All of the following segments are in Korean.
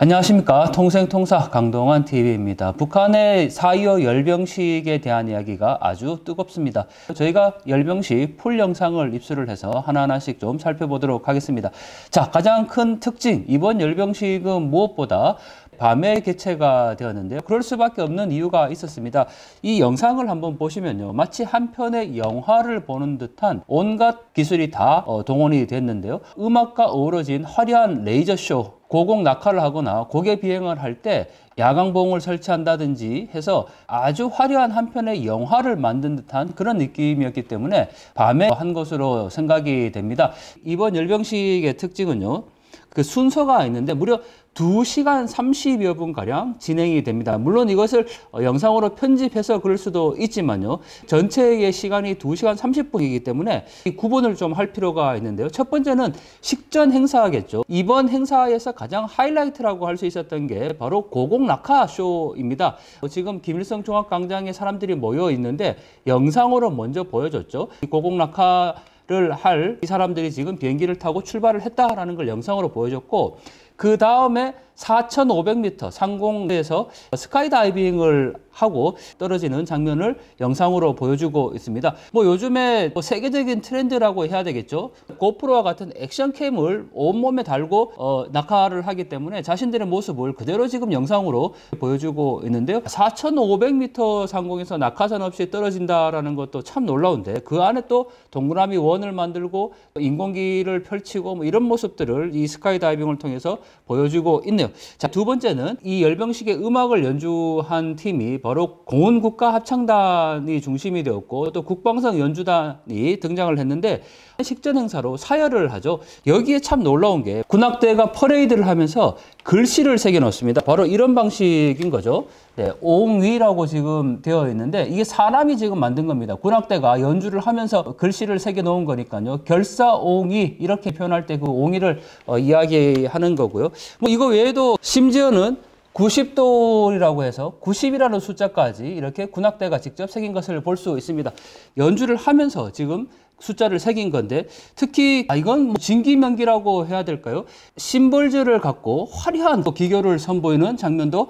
안녕하십니까. 통생통사 강동원 TV입니다. 북한의 4.25 열병식에 대한 이야기가 아주 뜨겁습니다. 저희가 열병식 풀 영상을 입수를 해서 하나하나씩 좀 살펴보도록 하겠습니다. 자, 가장 큰 특징, 이번 열병식은 무엇보다 밤에 개최가 되었는데요. 그럴 수밖에 없는 이유가 있었습니다. 이 영상을 한번 보시면요, 마치 한 편의 영화를 보는 듯한 온갖 기술이 다 동원이 됐는데요. 음악과 어우러진 화려한 레이저쇼, 고공 낙하를 하거나 고개 비행을 할 때 야광봉을 설치한다든지 해서 아주 화려한 한 편의 영화를 만든 듯한 그런 느낌이었기 때문에 밤에 한 것으로 생각이 됩니다. 이번 열병식의 특징은요, 그 순서가 있는데 무려 2시간 30여 분가량 진행이 됩니다. 물론 이것을 영상으로 편집해서 그럴 수도 있지만요. 전체의 시간이 2시간 30분이기 때문에 구분을 좀 할 필요가 있는데요. 첫 번째는 식전 행사겠죠. 이번 행사에서 가장 하이라이트라고 할 수 있었던 게 바로 고공 낙하 쇼입니다. 지금 김일성 종합광장에 사람들이 모여 있는데 영상으로 먼저 보여줬죠. 고공 낙하를 할 이 사람들이 지금 비행기를 타고 출발을 했다라는 걸 영상으로 보여줬고, 그 다음에 4,500m 상공에서 스카이다이빙을 하고 떨어지는 장면을 영상으로 보여주고 있습니다. 요즘에 세계적인 트렌드라고 해야 되겠죠. 고프로와 같은 액션캠을 온몸에 달고 낙하를 하기 때문에 자신들의 모습을 그대로 지금 영상으로 보여주고 있는데요. 4,500m 상공에서 낙하산 없이 떨어진다라는 것도 참 놀라운데, 그 안에 또 동그라미 원을 만들고 인공기를 펼치고 이런 모습들을 이 스카이다이빙을 통해서 보여주고 있네요. 자, 두 번째는 이 열병식의 음악을 연주한 팀이 바로 공훈국가합창단이 중심이 되었고, 또 국방성 연주단이 등장을 했는데 식전 행사로 사열을 하죠. 여기에 참 놀라운 게 군악대가 퍼레이드를 하면서 글씨를 새겨 놓습니다. 바로 이런 방식인 거죠. 네, 옹위라고 지금 되어 있는데 이게 사람이 지금 만든 겁니다. 군악대가 연주를 하면서 글씨를 새겨 놓은 거니까요. 결사옹위 이렇게 표현할 때 그 옹위를 이야기하는 거고요. 이거 외에도 심지어는 90돌이라고 해서 90이라는 숫자까지 이렇게 군악대가 직접 새긴 것을 볼 수 있습니다. 연주를 하면서 지금 숫자를 새긴 건데, 특히 이건 진기명기라고 해야 될까요? 심벌즈를 갖고 화려한 기교를 선보이는 장면도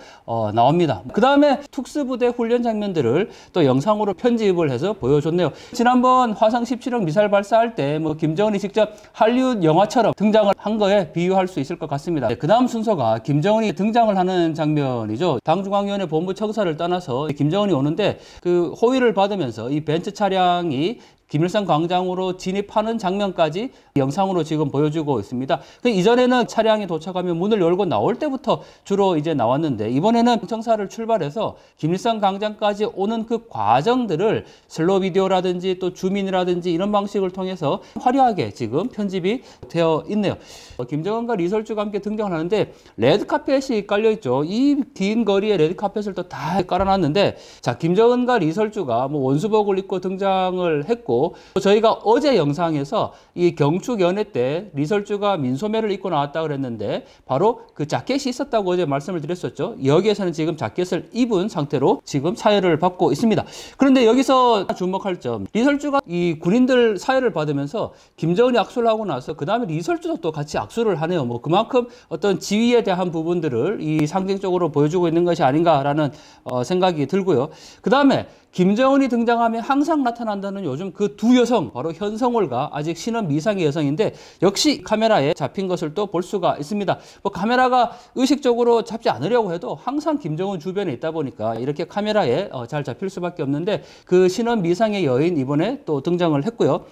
나옵니다. 그 다음에 특수부대 훈련 장면들을 또 영상으로 편집을 해서 보여줬네요. 지난번 화성 17형 미사일 발사할 때 김정은이 직접 할리우드 영화처럼 등장을 한 거에 비유할 수 있을 것 같습니다. 그 다음 순서가 김정은이 등장을 하는 장면이죠. 당중앙위원회 본부 청사를 떠나서 김정은이 오는데 그 호위를 받으면서 이 벤츠 차량이 김일성 광장으로 진입하는 장면까지 영상으로 지금 보여주고 있습니다. 이전에는 차량이 도착하면 문을 열고 나올 때부터 주로 이제 나왔는데, 이번에는 청사를 출발해서 김일성 광장까지 오는 그 과정들을 슬로우 비디오라든지 또 줌인이라든지 이런 방식을 통해서 화려하게 지금 편집이 되어 있네요. 김정은과 리설주가 함께 등장을 하는데 레드카펫이 깔려있죠. 이 긴 거리에 레드카펫을 또 다 깔아놨는데, 자, 김정은과 리설주가 원수복을 입고 등장을 했고, 저희가 어제 영상에서 이 경축 연회 때 리설주가 민소매를 입고 나왔다 그랬는데 바로 그 자켓이 있었다고 어제 말씀을 드렸었죠. 여기에서는 지금 자켓을 입은 상태로 지금 사열을 받고 있습니다. 그런데 여기서 주목할 점, 리설주가 이 군인들 사열을 받으면서 김정은이 악수를 하고 나서 그 다음에 리설주도 또 같이 악수를 하네요. 그만큼 어떤 지위에 대한 부분들을 이 상징적으로 보여주고 있는 것이 아닌가라는 생각이 들고요. 그 다음에 김정은이 등장하면 항상 나타난다는 요즘 그 두 여성, 바로 현성월과 아직 신혼 미상의 여성인데 역시 카메라에 잡힌 것을 또 볼 수가 있습니다. 카메라가 의식적으로 잡지 않으려고 해도 항상 김정은 주변에 있다 보니까 이렇게 카메라에 잘 잡힐 수밖에 없는데, 그 신혼 미상의 여인 이번에 또 등장을 했고요.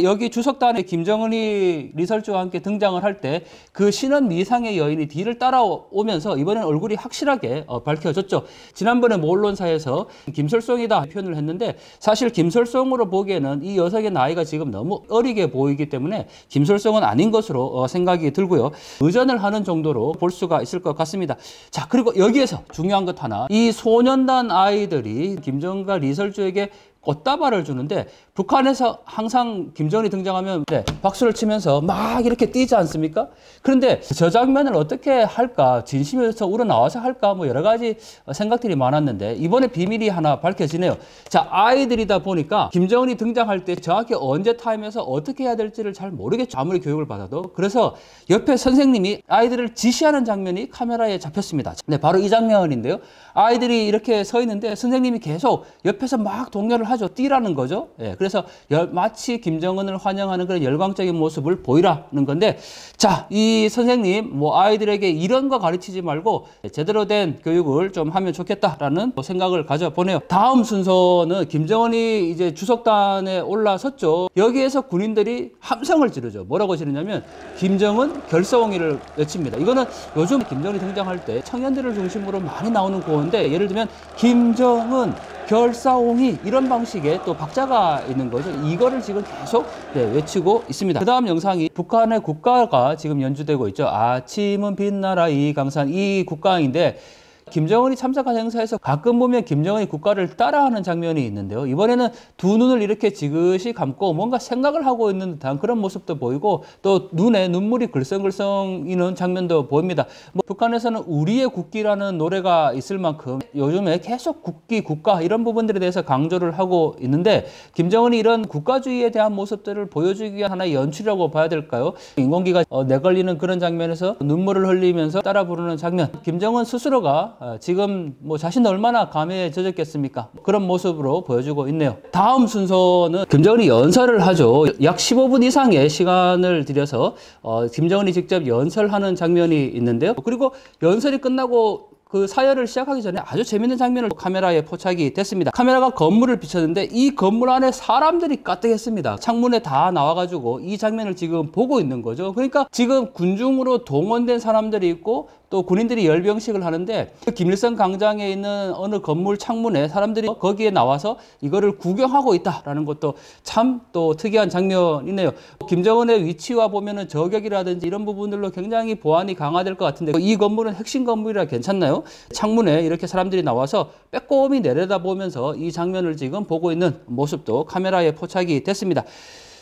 여기 주석단에 김정은이 리설주와 함께 등장을 할 때 그 신원 미상의 여인이 뒤를 따라오면서 이번엔 얼굴이 확실하게 밝혀졌죠. 지난번에 모 언론사에서 김설송이다 표현을 했는데, 사실 김설송으로 보기에는 이 여성의 나이가 지금 너무 어리게 보이기 때문에 김설송은 아닌 것으로 생각이 들고요. 의전을 하는 정도로 볼 수가 있을 것 같습니다. 자, 그리고 여기에서 중요한 것 하나, 이 소년단 아이들이 김정은과 리설주에게 꽃다발을 주는데 북한에서 항상 김정은이 등장하면 박수를 치면서 막 이렇게 뛰지 않습니까? 그런데 저 장면을 어떻게 할까? 진심에서 우러나와서 할까? 뭐 여러 가지 생각들이 많았는데 이번에 비밀이 하나 밝혀지네요. 자, 아이들이다 보니까 김정은이 등장할 때 정확히 언제 타임에서 어떻게 해야 될지를 잘 모르겠죠. 아무리 교육을 받아도. 그래서 옆에 선생님이 아이들을 지시하는 장면이 카메라에 잡혔습니다. 네, 바로 이 장면인데요. 아이들이 이렇게 서 있는데 선생님이 계속 옆에서 막 독려를 하죠. 뛰라는 거죠. 예, 그래서 마치 김정은을 환영하는 그런 열광적인 모습을 보이라는 건데, 자, 이 선생님 뭐 아이들에게 이런 거 가르치지 말고 제대로 된 교육을 좀 하면 좋겠다라는 생각을 가져보네요. 다음 순서는 김정은이 이제 주석단에 올라섰죠. 여기에서 군인들이 함성을 지르죠. 뭐라고 지르냐면 김정은 결사옹이를 외칩니다. 이거는 요즘 김정은이 등장할 때 청년들을 중심으로 많이 나오는 구호인데, 예를 들면 김정은 결사옹이 이런 방식의 또 박자가 있는 거죠. 이거를 지금 계속 외치고 있습니다. 그 다음 영상이 북한의 국가가 지금 연주되고 있죠. 아침은 빛나라 이 강산, 이 국가인데 김정은이 참석한 행사에서 가끔 보면 김정은이 국가를 따라하는 장면이 있는데요. 이번에는 두 눈을 이렇게 지그시 감고 뭔가 생각을 하고 있는 듯한 그런 모습도 보이고, 또 눈에 눈물이 글썽글썽 이는 장면도 보입니다. 뭐 북한에서는 우리의 국기라는 노래가 있을 만큼 요즘에 계속 국기, 국가 이런 부분들에 대해서 강조를 하고 있는데, 김정은이 이런 국가주의에 대한 모습들을 보여주기 위한 하나의 연출이라고 봐야 될까요? 인공기가 내걸리는 그런 장면에서 눈물을 흘리면서 따라 부르는 장면. 김정은 스스로가 지금 뭐 자신은 얼마나 감회에 젖었겠습니까? 그런 모습으로 보여주고 있네요. 다음 순서는 김정은이 연설을 하죠. 약 15분 이상의 시간을 들여서 김정은이 직접 연설하는 장면이 있는데요. 그리고 연설이 끝나고 그 사열을 시작하기 전에 아주 재밌는 장면을 카메라에 포착이 됐습니다. 카메라가 건물을 비쳤는데 이 건물 안에 사람들이 가득했습니다. 창문에 다 나와가지고 이 장면을 지금 보고 있는 거죠. 그러니까 지금 군중으로 동원된 사람들이 있고 또 군인들이 열병식을 하는데 김일성 광장에 있는 어느 건물 창문에 사람들이 거기에 나와서 이거를 구경하고 있다라는 것도 참 또 특이한 장면이네요. 김정은의 위치와 보면은 저격이라든지 이런 부분들로 굉장히 보안이 강화될 것 같은데 이 건물은 핵심 건물이라 괜찮나요? 창문에 이렇게 사람들이 나와서 빼꼼히 내려다보면서 이 장면을 지금 보고 있는 모습도 카메라에 포착이 됐습니다.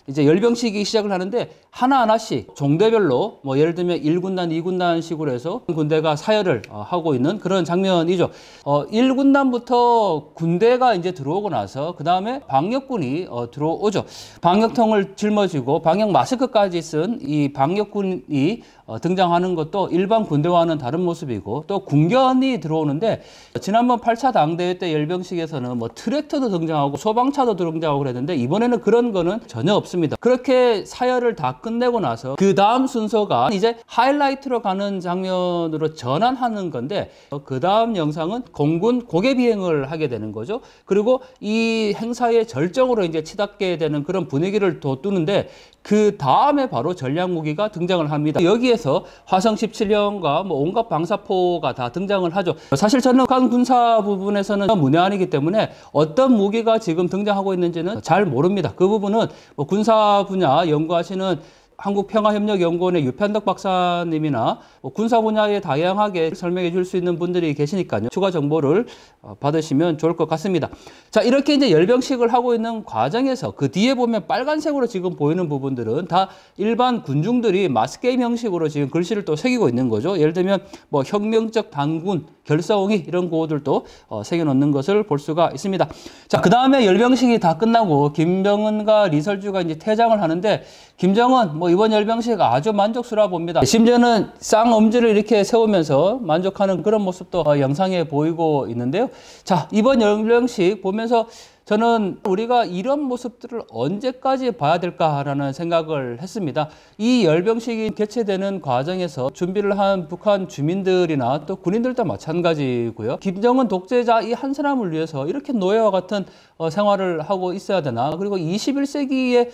이제 열병식이 시작을 하는데 하나하나씩 종대별로 뭐 예를 들면 1군단, 2군단 식으로 해서 군대가 사열을 하고 있는 그런 장면이죠. 1군단부터 군대가 이제 들어오고 나서 그 다음에 방역군이 들어오죠. 방역통을 짊어지고 방역 마스크까지 쓴 이 방역군이 등장하는 것도 일반 군대와는 다른 모습이고, 또 군견이 들어오는데 지난번 8차 당대회 때 열병식에서는 뭐 트랙터도 등장하고 소방차도 등장하고 그랬는데 이번에는 그런 거는 전혀 없습니다. 그렇게 사열을 다 끝내고 나서 그 다음 순서가 이제 하이라이트로 가는 장면으로 전환하는 건데, 그 다음 영상은 공군 고개 비행을 하게 되는 거죠. 그리고 이 행사의 절정으로 이제 치닫게 되는 그런 분위기를 돋두는데 그 다음에 바로 전략무기가 등장을 합니다. 여기에서 화성 17형과 뭐 온갖 방사포가 다 등장을 하죠. 사실 저는 군사 부분에서는 문외한이기 때문에 어떤 무기가 지금 등장하고 있는지는 잘 모릅니다. 그 부분은 뭐 군사 분야 연구하시는 한국평화협력연구원의 유편덕 박사님이나 군사 분야에 다양하게 설명해 줄 수 있는 분들이 계시니까요. 추가 정보를 받으시면 좋을 것 같습니다. 자, 이렇게 이제 열병식을 하고 있는 과정에서 그 뒤에 보면 빨간색으로 지금 보이는 부분들은 다 일반 군중들이 마스게임 형식으로 지금 글씨를 또 새기고 있는 거죠. 예를 들면 뭐 혁명적 단군, 결사옹이 이런 구호들도 새겨놓는 것을 볼 수가 있습니다. 자, 그 다음에 열병식이 다 끝나고 김정은과 리설주가 이제 퇴장을 하는데, 김정은 뭐 이번 열병식 아주 만족스러워 봅니다. 심지어는 쌍엄지를 이렇게 세우면서 만족하는 그런 모습도 영상에 보이고 있는데요. 자, 이번 열병식 보면서 저는 우리가 이런 모습들을 언제까지 봐야 될까라는 생각을 했습니다. 이 열병식이 개최되는 과정에서 준비를 한 북한 주민들이나 또 군인들도 마찬가지고요. 김정은 독재자 이 한 사람을 위해서 이렇게 노예와 같은 생활을 하고 있어야 되나, 그리고 21세기에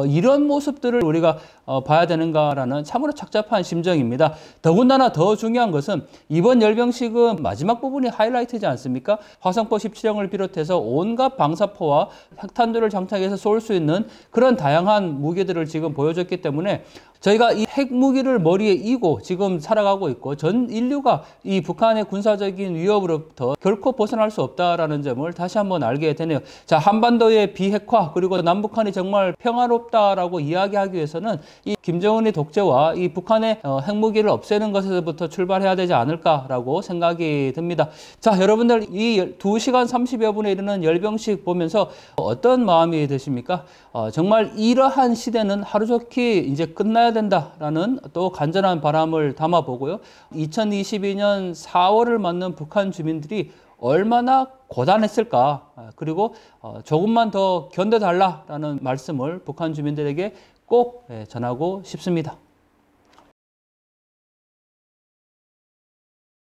이런 모습들을 우리가 봐야 되는가라는 참으로 착잡한 심정입니다. 더군다나 더 중요한 것은 이번 열병식은 마지막 부분이 하이라이트지 않습니까? 화성포 17형을 비롯해서 온갖 방사포와 핵탄두를 장착해서 쏠 수 있는 그런 다양한 무기들을 지금 보여줬기 때문에 저희가 이 핵무기를 머리에 이고 지금 살아가고 있고 전 인류가 이 북한의 군사적인 위협으로부터 결코 벗어날 수 없다라는 점을 다시 한번 알게 되네요. 자, 한반도의 비핵화 그리고 남북한이 정말 평화롭다라고 이야기하기 위해서는 이 김정은의 독재와 이 북한의 핵무기를 없애는 것에서부터 출발해야 되지 않을까라고 생각이 듭니다. 자, 여러분들 이 2시간 30여 분에 이르는 열병식 보면서 어떤 마음이 드십니까? 정말 이러한 시대는 하루속히 이제 끝나야 된다라는 또 간절한 바람을 담아보고요. 2022년 4월을 맞는 북한 주민들이 얼마나 고단했을까, 그리고 조금만 더 견뎌달라라는 말씀을 북한 주민들에게 꼭 전하고 싶습니다.